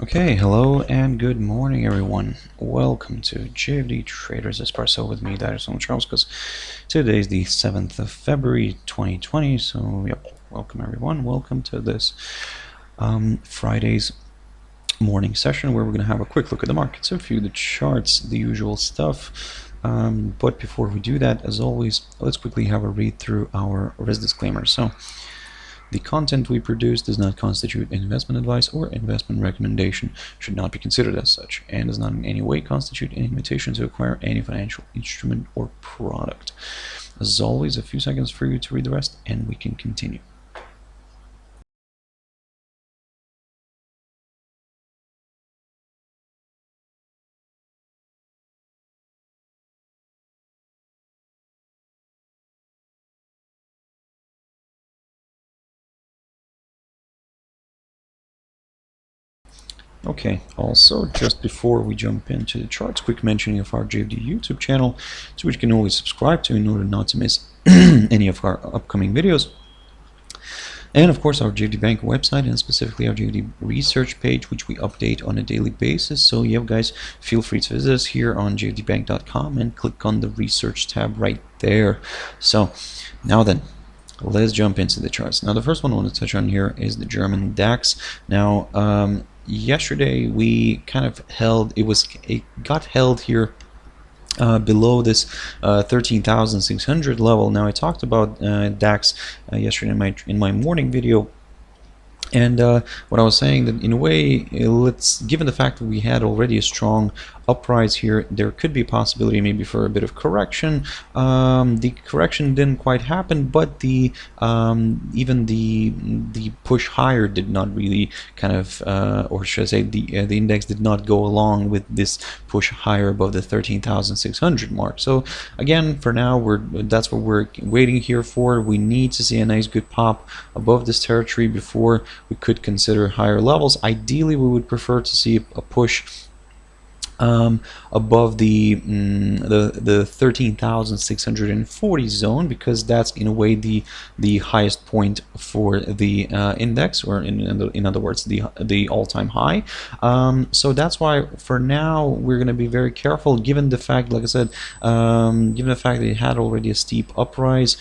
Okay, hello and good morning everyone. Welcome to JFD Traders Espresso with me, Darius Anucauskas. Today is the 7th of February 2020, so welcome everyone. Welcome to this Friday's morning session where we're going to have a quick look at the markets, a few of the charts, the usual stuff. But before we do that, as always, let's quickly have a read through our risk disclaimer. So, the content we produce does not constitute investment advice or investment recommendation, should not be considered as such, and does not in any way constitute an invitation to acquire any financial instrument or product. As always, a few seconds for you to read the rest, and we can continue. Okay, also, just before we jump into the charts, quick mentioning of our JFD YouTube channel, to which you can always subscribe to in order not to miss any of our upcoming videos. And of course our JFD Bank website, and specifically our JFD research page, which we update on a daily basis. So yeah, guys, feel free to visit us here on jfdbank.com and click on the research tab right there. So now then, let's jump into the charts. Now the first one I want to touch on here is the German DAX. Now yesterday we kind of held, it got held here below this 13,600 level. Now I talked about DAX yesterday in my morning video. And what I was saying, that in a way, given the fact that we had already a strong uprise here, there could be a possibility maybe for a bit of correction. The correction didn't quite happen, but the even the push higher did not really kind of, or should I say, the index did not go along with this push higher above the 13,600 mark. So again, for now, that's what we're waiting here for. We need to see a nice good pop above this territory before we could consider higher levels. Ideally, we would prefer to see a push above the 13,640 zone, because that's in a way the highest point for the index, or in other words, the all-time high. So that's why for now we're going to be very careful, given the fact, like I said, given the fact that it had already a steep uprise.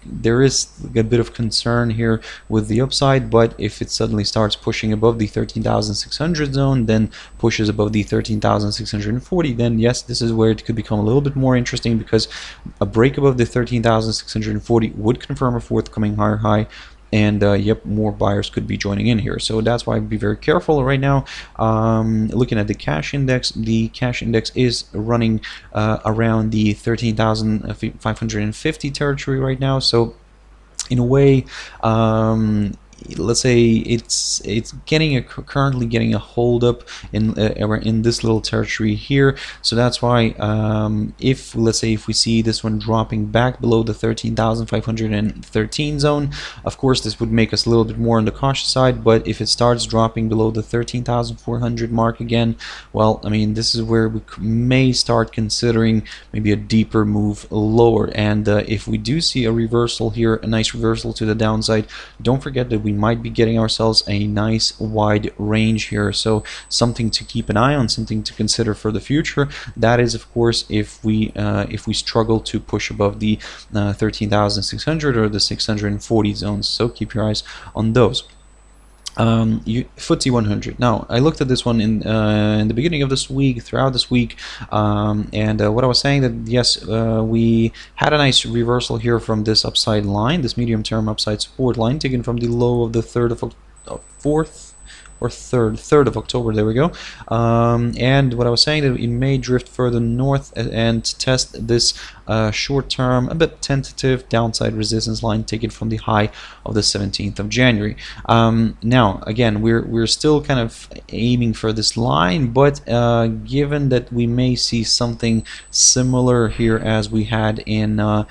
There is a bit of concern here with the upside, but if it suddenly starts pushing above the 13,600 zone, then pushes above the 13,640, then yes, this is where it could become a little bit more interesting, because a break above the 13,640 would confirm a forthcoming higher high. And yep, more buyers could be joining in here. So that's why I'd be very careful right now. Looking at the cash index is running around the 13,550 territory right now. So in a way, let's say it's currently getting a hold up in this little territory here. So that's why let's say if we see this one dropping back below the 13,513 zone, of course this would make us a little bit more on the cautious side. But if it starts dropping below the 13,400 mark again, well, I mean, this is where we may start considering maybe a deeper move lower. And if we do see a reversal here, a nice reversal to the downside, don't forget that we might be getting ourselves a nice wide range here. So something to keep an eye on, something to consider for the future. That is, of course, if we struggle to push above the 13,600 or the 640 zones. So keep your eyes on those. FTSE 100. Now, I looked at this one in the beginning of this week, throughout this week, and what I was saying, that yes, we had a nice reversal here from this upside line, this medium-term upside support line, taken from the low of the 3rd of October. There we go. And what I was saying, that it may drift further north and test this short-term, a bit tentative downside resistance line taken from the high of the 17th of January. Now, again, we're still kind of aiming for this line, but given that we may see something similar here as we had in the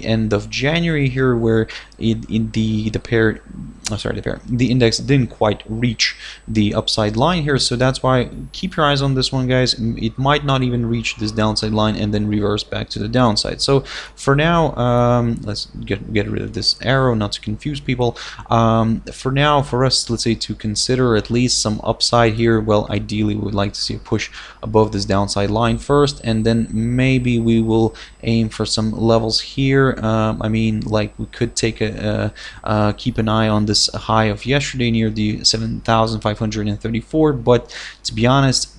end of January here, where the pair the index didn't quite reach the upside line here, so that's why keep your eyes on this one, guys. It might not even reach this downside line and then reverse back to the downside. So for now, let's get rid of this arrow not to confuse people. For now, for us, let's say, to consider at least some upside here, well, ideally we would like to see a push above this downside line first, and then maybe we will aim for some levels here. I mean, like, we could take keep an eye on this high of yesterday near the 7,534, but to be honest,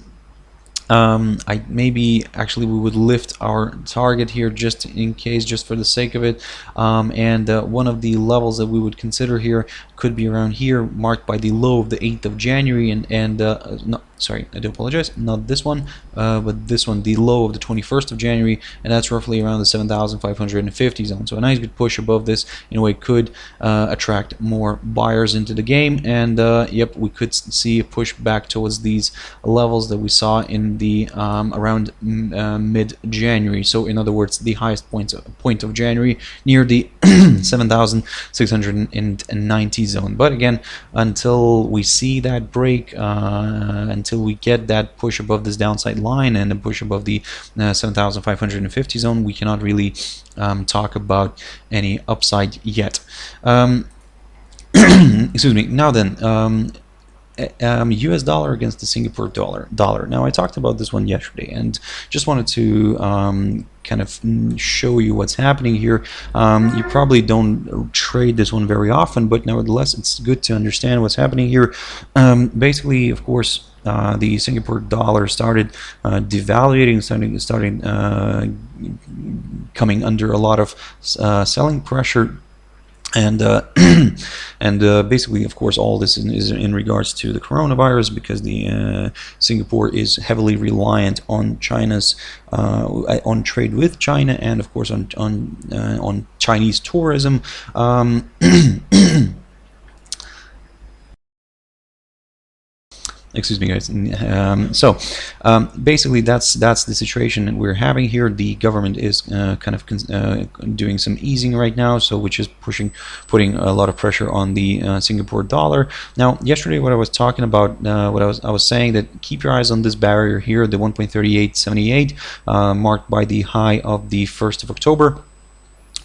maybe actually we would lift our target here just in case, just for the sake of it, and one of the levels that we would consider here could be around here, marked by the low of the 8th of January, and no, sorry, I do apologize, not this one, but this one, the low of the 21st of January, and that's roughly around the 7,550 zone. So a nice good push above this in a way could attract more buyers into the game, and yep, we could see a push back towards these levels that we saw in the around mid-January. So in other words, the highest point of January near the 7,690 zone. But again, until we see that break, until we get that push above this downside line and a push above the 7,550 zone, we cannot really talk about any upside yet. Excuse me. Now then, US dollar against the Singapore dollar. Now, I talked about this one yesterday and just wanted to kind of show you what's happening here. You probably don't trade this one very often, but nevertheless, it's good to understand what's happening here. Basically, of course, the Singapore dollar started devaluating, starting coming under a lot of selling pressure. And basically, of course, all this is in regards to the coronavirus, because the Singapore is heavily reliant on China's on trade with China, and of course on Chinese tourism. Excuse me, guys. Basically, that's the situation we're having here. The government is kind of doing some easing right now, so which is putting a lot of pressure on the Singapore dollar. Now, yesterday, what I was talking about, I was saying that keep your eyes on this barrier here, the 1.3878, marked by the high of the 1st of October.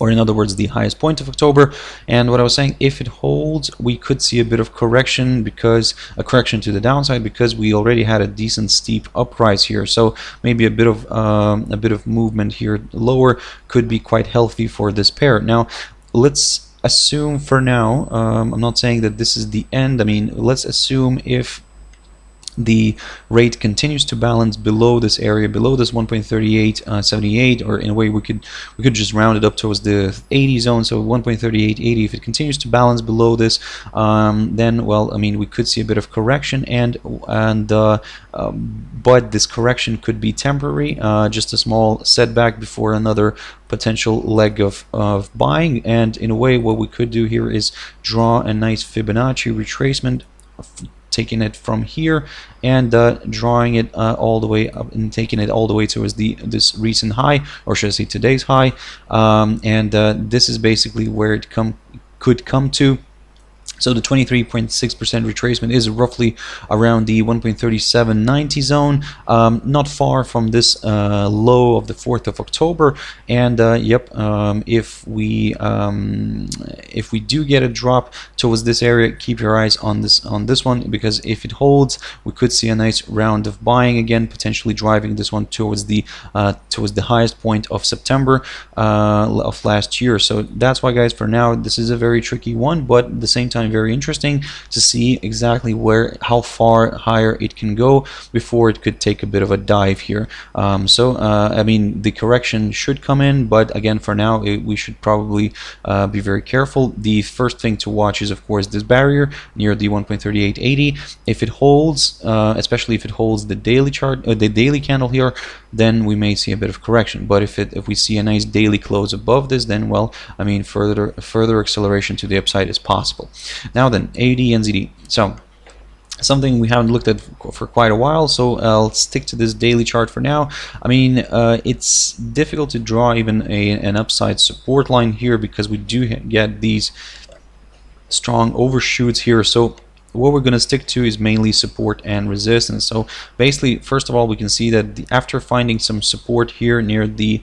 Or in other words, the highest point of October. And what I was saying, if it holds, we could see a bit of correction, because a correction to the downside, because we already had a decent steep uprise here. So maybe a bit of movement here lower could be quite healthy for this pair. Now, let's assume for now, I'm not saying that this is the end. I mean, let's assume if the rate continues to balance below this area, below this 1.3878, or in a way we could just round it up towards the 80 zone, so 1.3880. If it continues to balance below this, then, well, I mean, we could see a bit of correction, but this correction could be temporary, just a small setback before another potential leg of buying. And in a way, what we could do here is draw a nice Fibonacci retracement, taking it from here and drawing it all the way up and taking it all the way towards this recent high, or should I say today's high, and this is basically where it could come to. So the 23.6% retracement is roughly around the 1.3790 zone, not far from this low of the 4th of October. And yep, if we do get a drop towards this area, keep your eyes on this one, because if it holds, we could see a nice round of buying again, potentially driving this one towards the highest point of September of last year. So that's why, guys, for now this is a very tricky one, but at the same time very interesting to see exactly how far higher it can go before it could take a bit of a dive here. I mean, the correction should come in, but again, for now we should probably be very careful. The first thing to watch is, of course, this barrier near the 1.3880. If it holds, especially if it holds the daily chart, the daily candle here, then we may see a bit of correction. But if we see a nice daily close above this, then, well, I mean, further acceleration to the upside is possible. Now then, AUDNZD. So something we haven't looked at for quite a while, so I'll stick to this daily chart for now. I mean, it's difficult to draw even an upside support line here, because we do get these strong overshoots here. So what we're going to stick to is mainly support and resistance. So basically, first of all, we can see that after finding some support here near the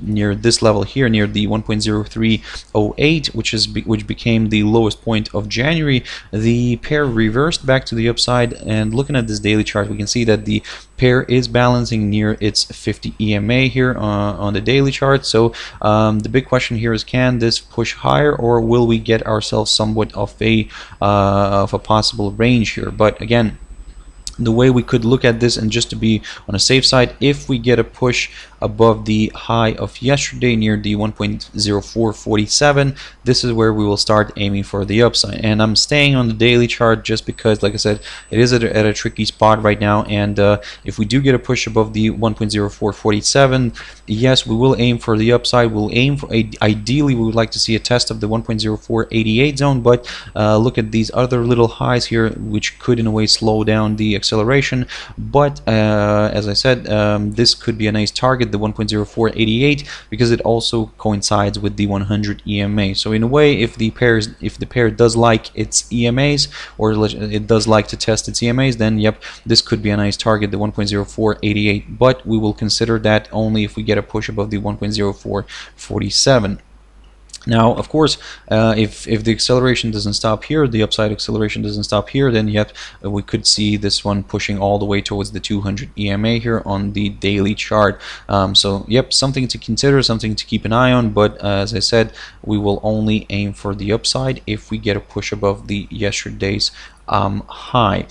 near this level here, near the 1.0308, which became the lowest point of January, the pair reversed back to the upside. And looking at this daily chart, we can see that the pair is balancing near its 50 EMA here on the daily chart. So the big question here is, can this push higher, or will we get ourselves somewhat of a possible range here? But again, the way we could look at this, and just to be on a safe side, if we get a push above the high of yesterday near the 1.0447, this is where we will start aiming for the upside. And I'm staying on the daily chart just because, like I said, it is at a tricky spot right now. And if we do get a push above the 1.0447, yes, we will aim for the upside. We'll aim for ideally we would like to see a test of the 1.0488 zone, but look at these other little highs here, which could in a way slow down the acceleration. But as I said, this could be a nice target, the 1.0488, because it also coincides with the 100 EMA. So in a way, if the pair does like its EMAs, or it does like to test its EMAs, then yep, this could be a nice target, the 1.0488. But we will consider that only if we get a push above the 1.0447. Now, of course, if the acceleration doesn't stop here, the upside acceleration doesn't stop here, then yet we could see this one pushing all the way towards the 200 EMA here on the daily chart. So, yep, something to consider, something to keep an eye on. But as I said, we will only aim for the upside if we get a push above the yesterday's high.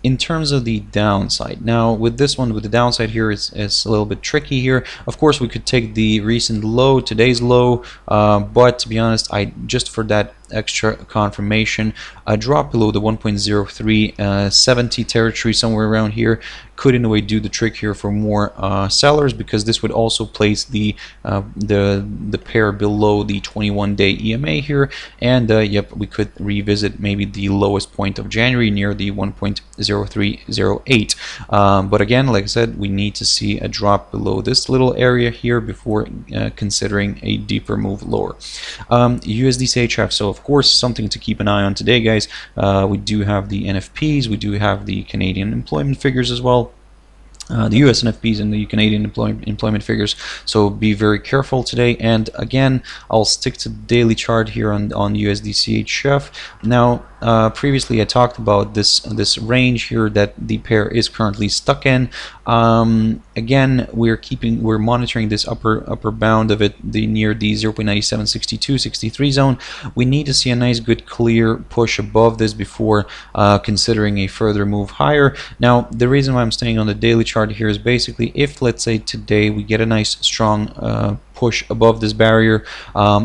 In terms of the downside, now with this one, with the downside here, it's a little bit tricky here. Of course, we could take the recent low, today's low, but to be honest, just for that extra confirmation, a drop below the 1.0370 territory, somewhere around here, could in a way do the trick here for more sellers, because this would also place the pair below the 21-day EMA here. And yep, we could revisit maybe the lowest point of January near the 1.0308. But again, like I said, we need to see a drop below this little area here before considering a deeper move lower. USDCHF, so of course something to keep an eye on today, guys. We do have the NFPs, we do have the Canadian employment figures as well. The US NFPs and the Canadian employment figures, so be very careful today. And again, I'll stick to the daily chart here on USDCHF. Now, previously I talked about this range here that the pair is currently stuck in. Again, we're monitoring this upper bound of it, near the 0.9762-63 zone. We need to see a nice, good, clear push above this before considering a further move higher. Now, the reason why I'm staying on the daily chart here is basically, if let's say today we get a nice strong push above this barrier,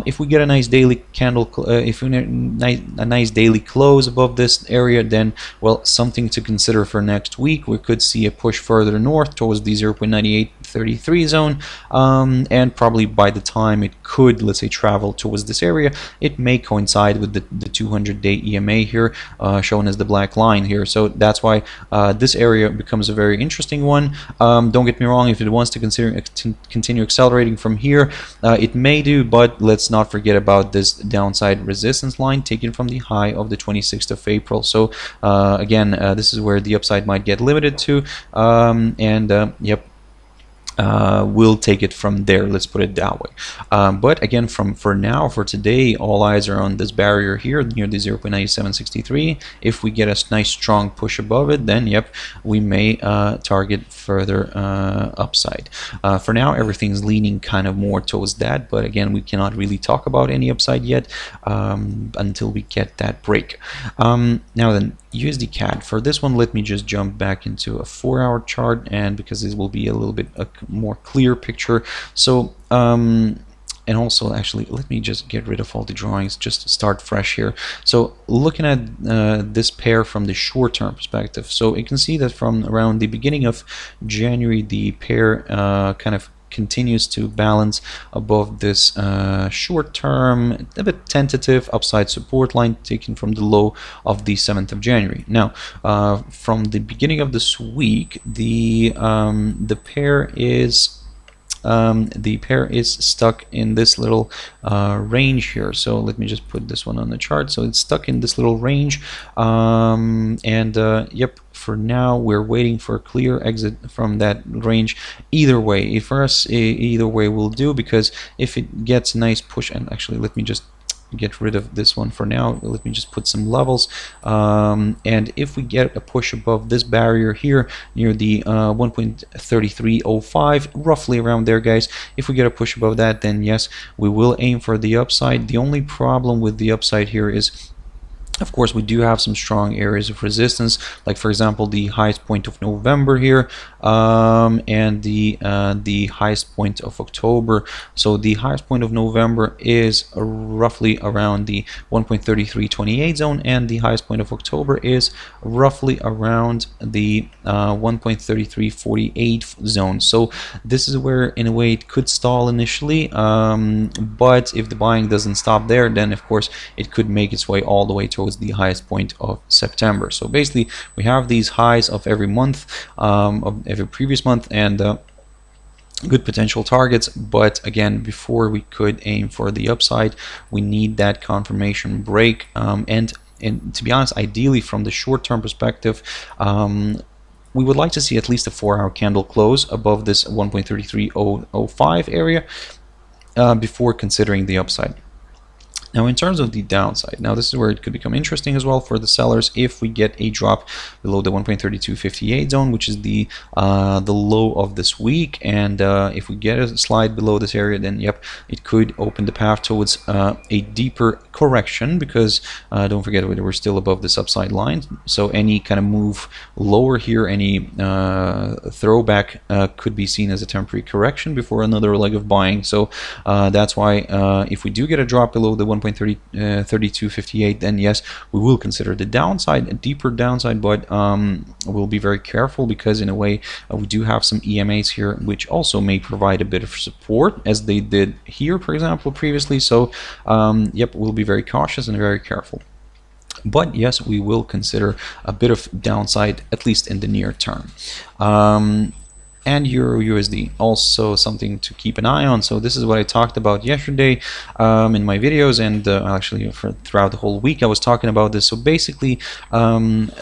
if we get a nice daily candle, if we get a nice daily close above this area, then well, something to consider for next week. We could see a push further north towards the 0.9833 zone, and probably by the time it could, let's say, travel towards this area, it may coincide with the 200-day EMA here, shown as the black line here. So that's why this area becomes a very interesting one. Don't get me wrong, if it wants to continue accelerating from here, it may do, but let's not forget about this downside resistance line taken from the high of the 26th of April. So again, this is where the upside might get limited to, yep, we'll take it from there, let's put it that way. But again, for today, all eyes are on this barrier here near the 0.9763. If we get a nice strong push above it, then yep, we may target further upside. For now, everything's leaning kind of more towards that, but again, we cannot really talk about any upside yet until we get that break. Now then, USDCAD. For this one, let me just jump back into a 4-hour chart, and because this will be a little bit more clear picture. So and also, actually, let me just get rid of all the drawings, just to start fresh here. So looking at this pair from the short-term perspective, so you can see that from around the beginning of January, the pair kind of continues to balance above this short-term, a bit tentative upside support line taken from the low of the 7th of January. Now, from the beginning of this week, the pair is the pair is stuck in this little range here. So let me just put this one on the chart. So it's stuck in this little range, yep, for now we're waiting for a clear exit from that range. Either way, for us, either way will do, because if it gets a nice push, and actually let me just get rid of this one for now. Let me just put some levels, and if we get a push above this barrier here near the 1.3305, roughly around there, guys, if we get a push above that, then yes, we will aim for the upside. The only problem with the upside here is, of course, we do have some strong areas of resistance, like for example the highest point of November here, and the highest point of October. So the highest point of November is roughly around the 1.3328 zone, and the highest point of October is roughly around the 1.3348 zone. So this is where, in a way, it could stall initially, but if the buying doesn't stop there, then of course it could make its way all the way towards the highest point of September. So basically we have these highs of every month, of every previous month, and good potential targets. But again, before we could aim for the upside, we need that confirmation break, and to be honest, ideally from the short-term perspective, we would like to see at least a 4-hour candle close above this 1.3305 area before considering the upside. Now, in terms of the downside, now this is where it could become interesting as well for the sellers. If we get a drop below the 1.3258 zone, which is the low of this week, and if we get a slide below this area, then yep, it could open the path towards a deeper correction, because don't forget, we're still above this upside line. So any kind of move lower here, any throwback could be seen as a temporary correction before another leg of buying. So that's why if we do get a drop below the 1.3258, then yes, we will consider the downside, a deeper downside, but we'll be very careful, because in a way we do have some EMAs here which also may provide a bit of support, as they did here, for example, previously. So yep, we'll be very cautious and very careful. But yes, we will consider a bit of downside, at least in the near term. And EURUSD, also something to keep an eye on. So this is what I talked about yesterday in my videos, and actually throughout the whole week I was talking about this. So basically,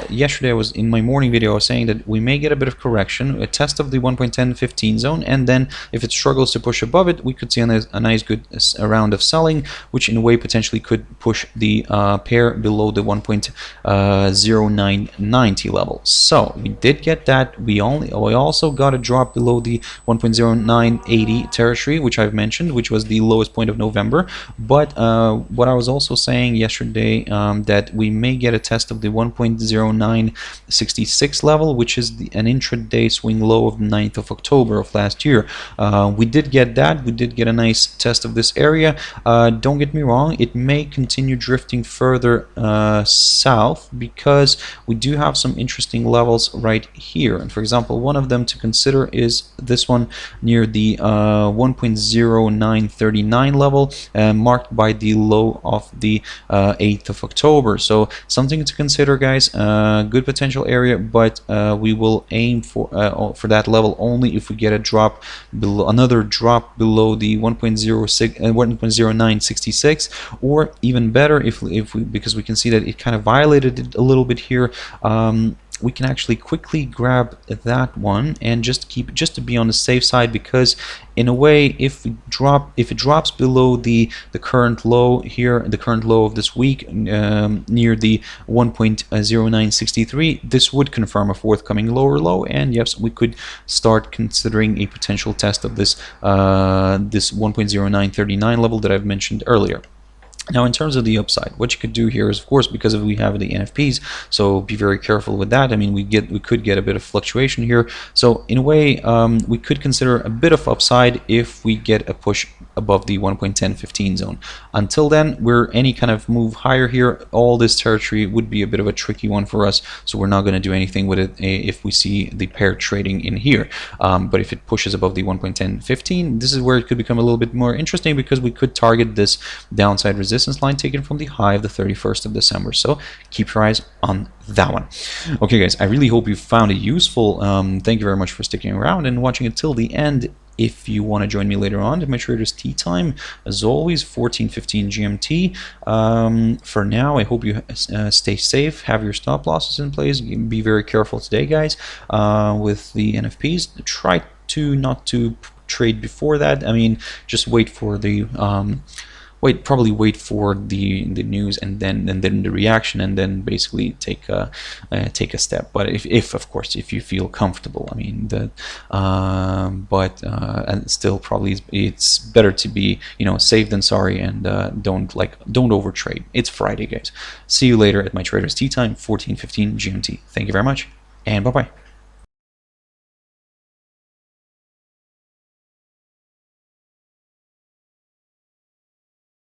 yesterday I was in my morning video, I was saying that we may get a bit of correction, a test of the 1.1015 zone, and then if it struggles to push above it, we could see a nice good round of selling, which in a way potentially could push the pair below the 1.0990 level. So we did get that. We also got a drop below the 1.0980 territory, which I've mentioned, which was the lowest point of November. But what I was also saying yesterday, that we may get a test of the 1.0966 level, which is an intraday swing low of the 9th of October of last year. We did get that. We did get a nice test of this area. Don't get me wrong, it may continue drifting further south, because we do have some interesting levels right here. And for example, one of them to consider is this one near the 1.0939 level, marked by the low of the 8th of October. So something to consider, guys. Good potential area, but we will aim for that level only if we get a drop below, another drop below the 1.0966, or even better, if we, because we can see that it kind of violated it a little bit here. We can actually quickly grab that one and just to be on the safe side, because in a way, if it drops below the current low here, the current low of this week, near the 1.0963, this would confirm a forthcoming lower low, and yes, we could start considering a potential test of this this 1.0939 level that I've mentioned earlier. Now, in terms of the upside, what you could do here is, of course, because we have the NFPs, so be very careful with that. I mean, we could get a bit of fluctuation here. So in a way, we could consider a bit of upside if we get a push above the 1.1015 zone. Until then, any kind of move higher here, all this territory would be a bit of a tricky one for us. So we're not going to do anything with it if we see the pair trading in here. But if it pushes above the 1.1015, this is where it could become a little bit more interesting, because we could target this downside resistance line taken from the high of the 31st of December. So keep your eyes on that one. Okay, guys, I really hope you found it useful. Thank you very much for sticking around and watching it till the end. if you want to join me later on at my traders tea time, as always, 14:15 GMT. For now, I hope you stay safe, have your stop losses in place, be very careful today, guys, with the NFPs. Try to not to trade before that. I mean, just wait for the probably wait for the news and then the reaction, and then basically take a step. But if of course if you feel comfortable, I mean and still probably it's better to be safe than sorry, and don't overtrade. It's Friday, guys. See you later at my traders tea time, 14:15 GMT. Thank you very much, and bye bye.